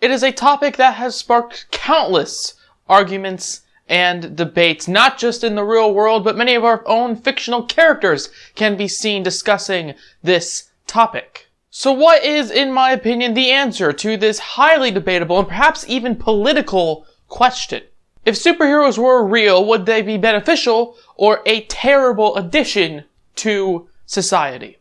It is a topic that has sparked countless arguments and debates, not just in the real world, but many of our own fictional characters can be seen discussing this topic. So what is, in my opinion, the answer to this highly debatable and perhaps even political question? If superheroes were real, would they be beneficial or a terrible addition to society?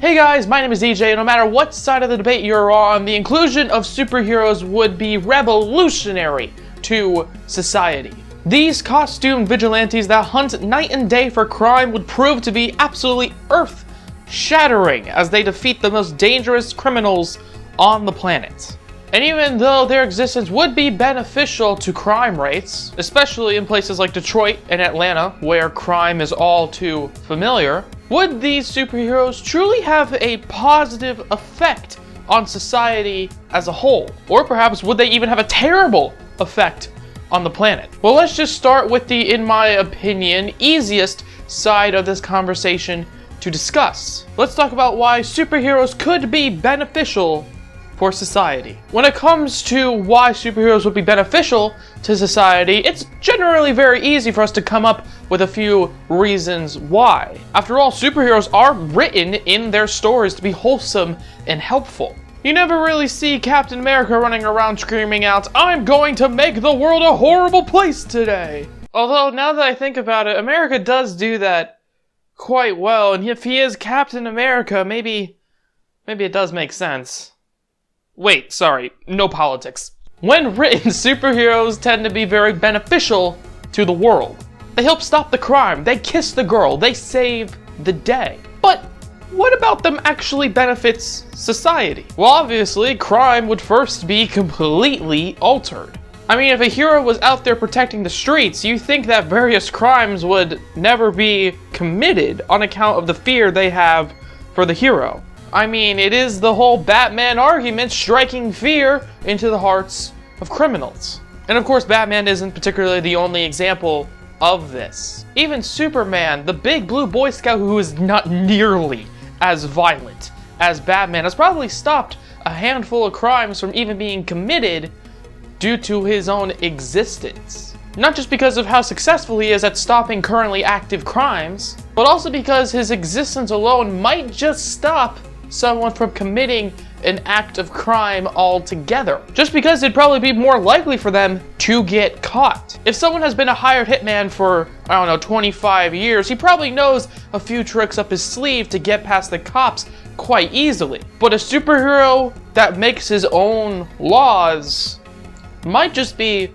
Hey guys, my name is EJ, and no matter what side of the debate you're on, the inclusion of superheroes would be revolutionary to society. These costume vigilantes that hunt night and day for crime would prove to be absolutely earth-shattering as they defeat the most dangerous criminals on the planet. And even though their existence would be beneficial to crime rates, especially in places like Detroit and Atlanta, where crime is all too familiar, would these superheroes truly have a positive effect on society as a whole? Or perhaps would they even have a terrible effect on the planet? Well, let's just start with the, in my opinion, easiest side of this conversation to discuss. Let's talk about why superheroes could be beneficial for society. When it comes to why superheroes would be beneficial to society, it's generally very easy for us to come up with a few reasons why. After all, superheroes are written in their stories to be wholesome and helpful. You never really see Captain America running around screaming out, "I'm going to make the world a horrible place today!" Although, now that I think about it, America does do that quite well, and if he is Captain America, maybe it does make sense. Wait, sorry, no politics. When written, superheroes tend to be very beneficial to the world. They help stop the crime, they kiss the girl, they save the day. But what about them actually benefits society? Well, obviously, crime would first be completely altered. I mean, if a hero was out there protecting the streets, you think that various crimes would never be committed on account of the fear they have for the hero. I mean, it is the whole Batman argument, striking fear into the hearts of criminals. And of course, Batman isn't particularly the only example of this. Even Superman, the big blue Boy Scout who is not nearly as violent as Batman, has probably stopped a handful of crimes from even being committed due to his own existence. Not just because of how successful he is at stopping currently active crimes, but also because his existence alone might just stop someone from committing an act of crime altogether. Just because it'd probably be more likely for them to get caught. If someone has been a hired hitman for, 25 years, he probably knows a few tricks up his sleeve to get past the cops quite easily. But a superhero that makes his own laws might just be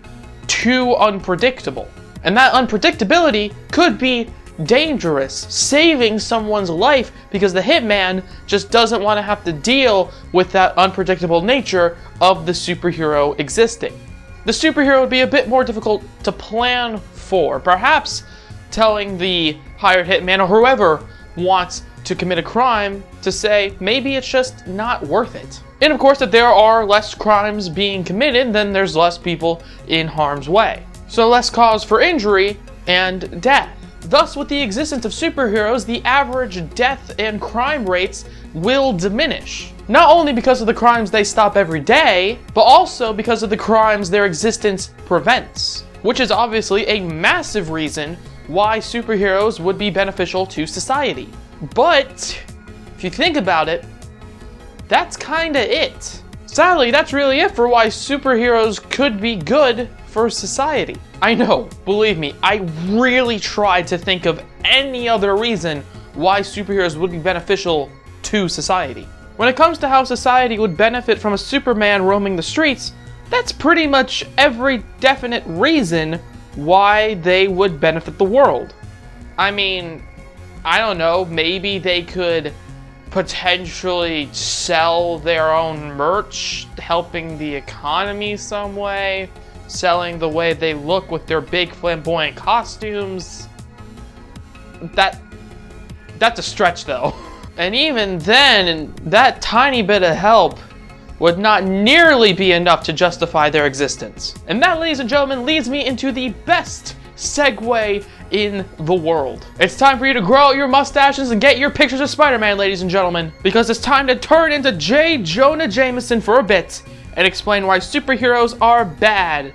too unpredictable. And that unpredictability could be dangerous, saving someone's life because the hitman just doesn't want to have to deal with that unpredictable nature of the superhero existing. The superhero would be a bit more difficult to plan for, perhaps telling the hired hitman or whoever wants to commit a crime to say maybe it's just not worth it. And of course, if there are less crimes being committed, then there's less people in harm's way. So less cause for injury and death. Thus, with the existence of superheroes, the average death and crime rates will diminish. Not only because of the crimes they stop every day, but also because of the crimes their existence prevents. Which is obviously a massive reason why superheroes would be beneficial to society. But, if you think about it, that's kinda it. Sadly, that's really it for why superheroes could be good for society. I know, believe me, I really tried to think of any other reason why superheroes would be beneficial to society. When it comes to how society would benefit from a Superman roaming the streets, that's pretty much every definite reason why they would benefit the world. I mean, I don't know, maybe they could potentially sell their own merch, helping the economy some way, selling the way they look with their big flamboyant costumes. That's a stretch though. And even then, that tiny bit of help would not nearly be enough to justify their existence. And that, ladies and gentlemen, leads me into the best segue in the world. It's time for you to grow out your mustaches and get your pictures of Spider-Man, ladies and gentlemen, because it's time to turn into J. Jonah Jameson for a bit and explain why superheroes are bad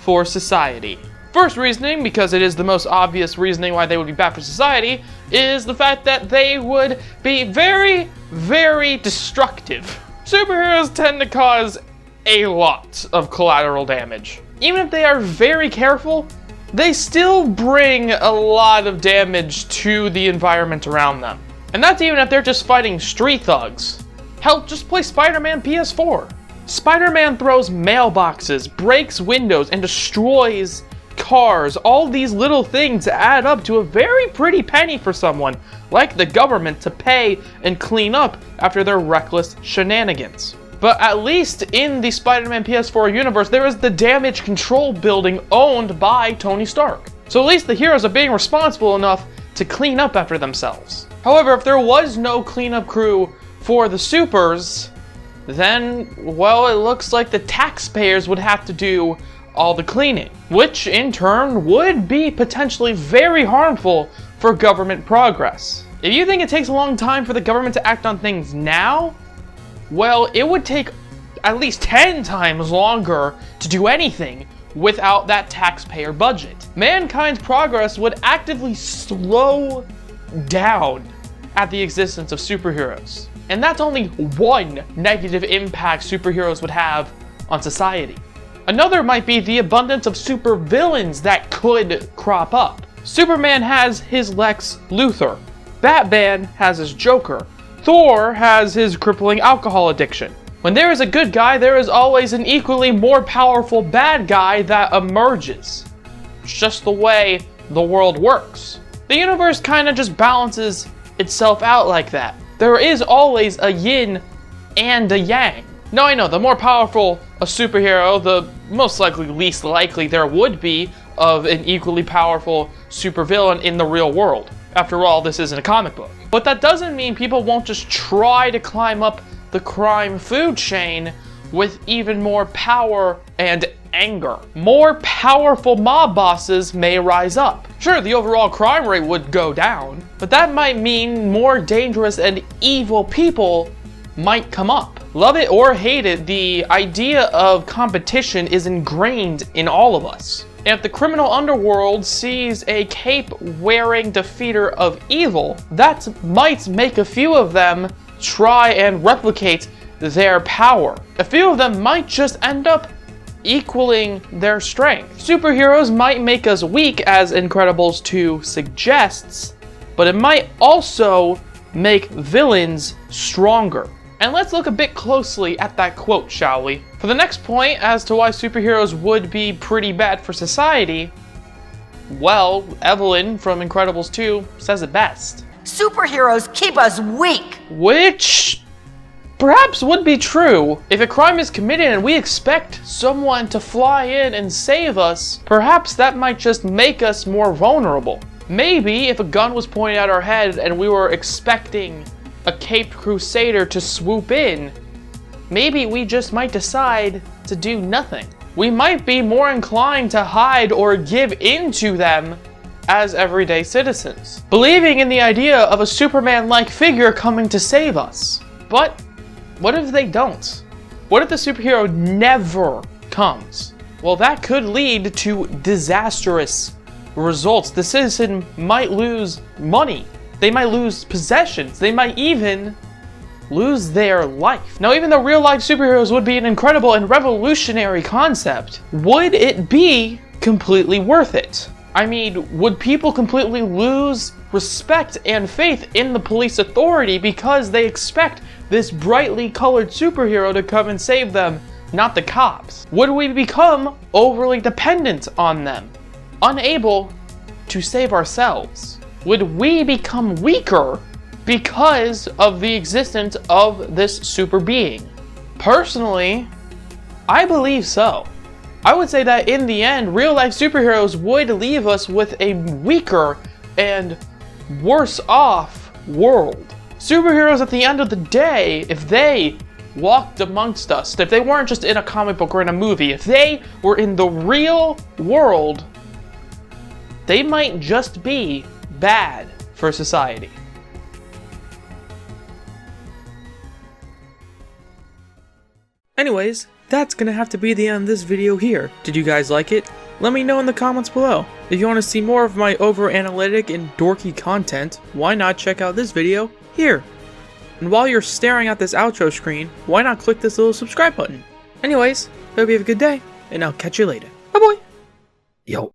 for society. First reasoning, because it is the most obvious reasoning why they would be bad for society, is the fact that they would be very, very destructive. Superheroes tend to cause a lot of collateral damage. Even if they are very careful, they still bring a lot of damage to the environment around them. And that's even if they're just fighting street thugs. Hell, just play Spider-Man PS4. Spider-Man throws mailboxes, breaks windows, and destroys cars. All these little things add up to a very pretty penny for someone like the government to pay and clean up after their reckless shenanigans. But at least in the Spider-Man PS4 universe, there is the damage control building owned by Tony Stark. So at least the heroes are being responsible enough to clean up after themselves. However, if there was no cleanup crew for the supers, then, well, it looks like the taxpayers would have to do all the cleaning, which in turn would be potentially very harmful for government progress. If you think it takes a long time for the government to act on things now, well, it would take at least 10 times longer to do anything without that taxpayer budget. Mankind's progress would actively slow down at the existence of superheroes. And that's only one negative impact superheroes would have on society. Another might be the abundance of supervillains that could crop up. Superman has his Lex Luthor. Batman has his Joker. Thor has his crippling alcohol addiction. When there is a good guy, there is always an equally more powerful bad guy that emerges. It's just the way the world works. The universe kind of just balances itself out like that. There is always a yin and a yang. Now I know, the more powerful a superhero, the most least likely there would be of an equally powerful supervillain in the real world. After all, this isn't a comic book. But that doesn't mean people won't just try to climb up the crime food chain with even more power and anger. More powerful mob bosses may rise up. Sure, the overall crime rate would go down, but that might mean more dangerous and evil people might come up. Love it or hate it, the idea of competition is ingrained in all of us. If the criminal underworld sees a cape-wearing defeater of evil, that might make a few of them try and replicate their power. A few of them might just end up equaling their strength. Superheroes might make us weak, as Incredibles 2 suggests, but it might also make villains stronger. And let's look a bit closely at that quote, shall we? For the next point as to why superheroes would be pretty bad for society, well, Evelyn from Incredibles 2 says it best. Superheroes keep us weak. Which perhaps would be true. If a crime is committed and we expect someone to fly in and save us, perhaps that might just make us more vulnerable. Maybe if a gun was pointed at our head and we were expecting a caped crusader to swoop in, maybe we just might decide to do nothing. We might be more inclined to hide or give in to them as everyday citizens, believing in the idea of a Superman-like figure coming to save us. But what if they don't? What if the superhero never comes? Well, that could lead to disastrous results. The citizen might lose money. They might lose possessions. They might even lose their life. Now, even though real-life superheroes would be an incredible and revolutionary concept, would it be completely worth it? I mean, would people completely lose respect and faith in the police authority because they expect this brightly colored superhero to come and save them, not the cops? Would we become overly dependent on them, unable to save ourselves? Would we become weaker because of the existence of this super being? Personally, I believe so. I would say that in the end, real-life superheroes would leave us with a weaker and worse off world. Superheroes at the end of the day, if they walked amongst us, if they weren't just in a comic book or in a movie, if they were in the real world, they might just be bad for society. Anyways, that's gonna have to be the end of this video here. Did you guys like it? Let me know in the comments below. If you want to see more of my over-analytic and dorky content, why not check out this video here? And while you're staring at this outro screen, why not click this little subscribe button? Anyways, hope you have a good day, and I'll catch you later. Bye-bye! Yo.